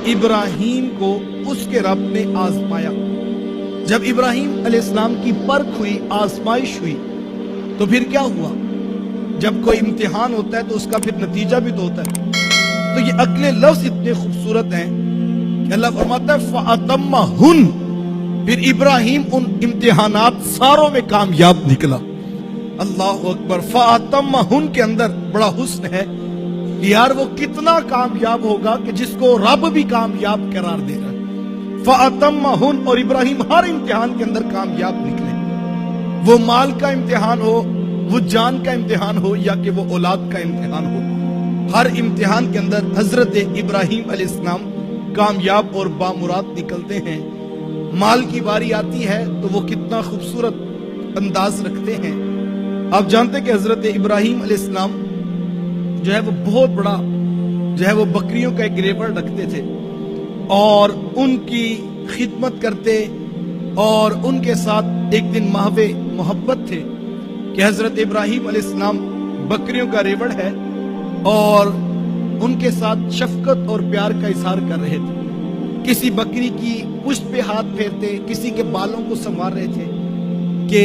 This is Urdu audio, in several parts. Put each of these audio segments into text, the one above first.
ابراہیم کو اس کے رب نے آزمایا۔ جب ابراہیم علیہ السلام کی پرکھ ہوئی، آزمائش ہوئی، تو پھر کیا ہوا؟ جب کوئی امتحان ہوتا ہے تو اس کا پھر نتیجہ بھی تو ہوتا ہے۔ تو یہ اگلے لفظ اتنے خوبصورت ہیں کہ اللہ فرماتا ہے فَأَتَمَّهُنَّ، پھر ابراہیم ان امتحانات ساروں میں کامیاب نکلا۔ اللہ اکبر۔ فَأَتَمَّهُنَّ کے اندر بڑا حسن ہے کہ یار وہ کتنا کامیاب ہوگا کہ جس کو رب بھی کامیاب قرار دے رہا ہے۔ فَأَتَمَّهُنَّ، اور ابراہیم ہر امتحان کے اندر کامیاب نکلے، وہ مال کا امتحان ہو، وہ جان کا امتحان ہو، یا کہ وہ اولاد کا امتحان ہو، ہر امتحان کے اندر حضرت ابراہیم علیہ السلام کامیاب اور بامراد نکلتے ہیں۔ مال کی باری آتی ہے تو وہ کتنا خوبصورت انداز رکھتے ہیں۔ آپ جانتے کہ حضرت ابراہیم علیہ السلام جو ہے وہ بہت بڑا جو ہے وہ بکریوں کا ایک ریوڑ رکھتے تھے اور ان کی خدمت کرتے، اور ان کے ساتھ ایک دن محو محبت تھے کہ حضرت ابراہیم علیہ السلام بکریوں کا ریوڑ ہے اور ان کے ساتھ شفقت اور پیار کا اظہار کر رہے تھے۔ کسی بکری کی پشت پہ ہاتھ پھیرتے، کسی کے بالوں کو سنوار رہے تھے کہ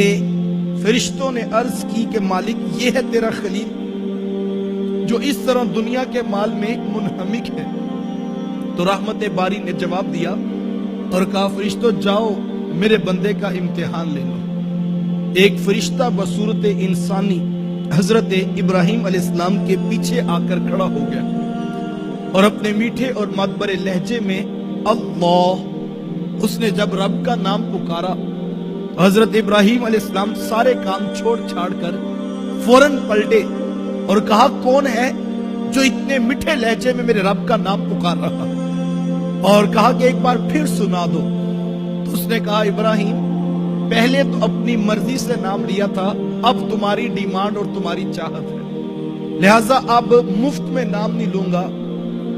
فرشتوں نے عرض کی کہ مالک یہ ہے تیرا خلیل جو اس طرح دنیا کے مال میں منہمک ہے۔ تو رحمت باری نے جواب دیا اور کہا فرشتوں جاؤ میرے بندے کا امتحان لے لو۔ ایک فرشتہ بصورت انسانی حضرت ابراہیم علیہ السلام کے پیچھے آ کر کھڑا ہو گیا اور اپنے میٹھے اور معتبر لہجے میں اللہ، اس نے جب رب کا نام پکارا، حضرت ابراہیم علیہ السلام سارے کام چھوڑ چھاڑ کر فوراً پلٹے اور کہا کون ہے جو اتنے میٹھے لہجے میں میرے رب کا نام پکار رہا، اور کہا کہ ایک بار پھر سنا دو۔ تو اس نے کہا ابراہیم پہلے تو اپنی مرضی سے نام لیا تھا، اب تمہاری ڈیمانڈ اور تمہاری چاہت ہے، لہٰذا اب مفت میں نام نہیں لوں گا،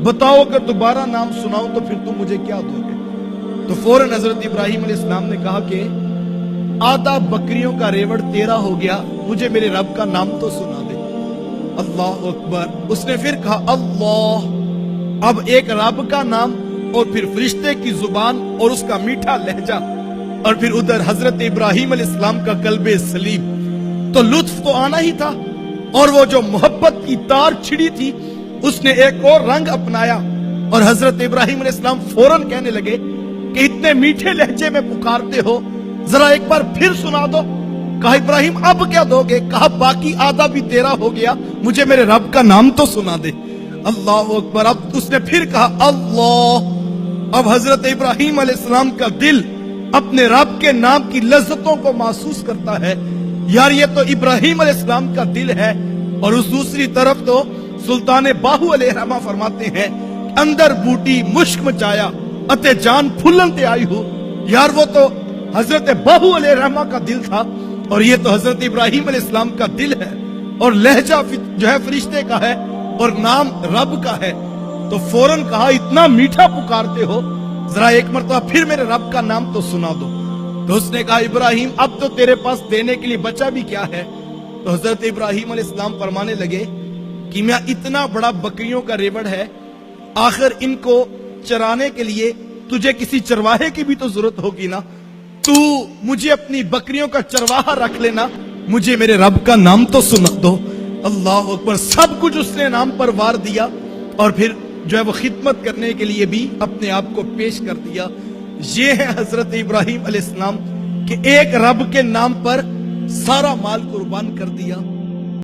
بتاؤ اگر دوبارہ نام سناؤں تو پھر تم مجھے کیا دو گے؟ تو فوراً حضرت ابراہیم علیہ السلام نے کہا کہ آدھا بکریوں کا ریوڑ تیرا ہو گیا، مجھے میرے رب کا نام تو سنا دے۔ اللہ اکبر۔ اس نے پھر کہا اللہ، اب ایک رب کا نام اور پھر فرشتے کی زبان اور اس کا میٹھا لہجہ، اور پھر ادھر حضرت ابراہیم علیہ السلام کا قلب سلیم، تو لطف تو آنا ہی تھا، اور وہ جو محبت کی تار چھڑی تھی اس نے ایک اور رنگ اپنایا، اور حضرت ابراہیم علیہ السلام فوراً کہنے لگے کہ اتنے میٹھے لہجے میں پکارتے ہو، ذرا ایک بار پھر سنا دو۔ کہا ابراہیم اب کیا دو گے؟ کہا باقی آدھا بھی تیرا ہو گیا، مجھے میرے رب کا نام تو سنا دے۔ اللہ اکبر۔ اب اس نے پھر کہا اللہ۔ اب حضرت ابراہیم علیہ السلام کا دل اپنے رب کے نام کی لذتوں کو محسوس کرتا ہے، یار یہ تو ابراہیم علیہ السلام کا دل ہے۔ اور اس دوسری طرف تو سلطان باہو علیہ الرحمہ فرماتے ہیں اندر بوٹی مشک مچایا اتے جان پھولن تے آئی ہو، یار وہ تو حضرت باہو علیہ الرحمہ کا دل تھا اور یہ تو حضرت ابراہیم علیہ السلام کا دل ہے، اور لہجہ جو ہے فرشتے کا ہے اور نام رب کا ہے۔ تو فوراً کہا اتنا میٹھا پکارتے ہو، ذرا ایک مرتبہ پھر میرے رب کا نام تو سنا دو۔ تو اس نے کہا ابراہیم اب تو تیرے پاس دینے کے لیے بچا بھی کیا ہے؟ تو حضرت ابراہیم علیہ السلام فرمانے لگے کہ میں اتنا بڑا بکریوں کا ریوڑ ہے، آخر ان کو چرانے کے لیے تجھے کسی چرواہے کی بھی تو ضرورت ہوگی نا، تو مجھے اپنی بکریوں کا چرواہا رکھ لینا، مجھے میرے رب کا نام تو سنا دو۔ اللہ اکبر۔ سب کچھ اس نے نام پر وار دیا، اور پھر جو ہے وہ خدمت کرنے کے لیے بھی اپنے آپ کو پیش کر دیا۔ یہ ہے حضرت ابراہیم علیہ السلام کہ ایک رب کے نام پر سارا مال قربان کر دیا۔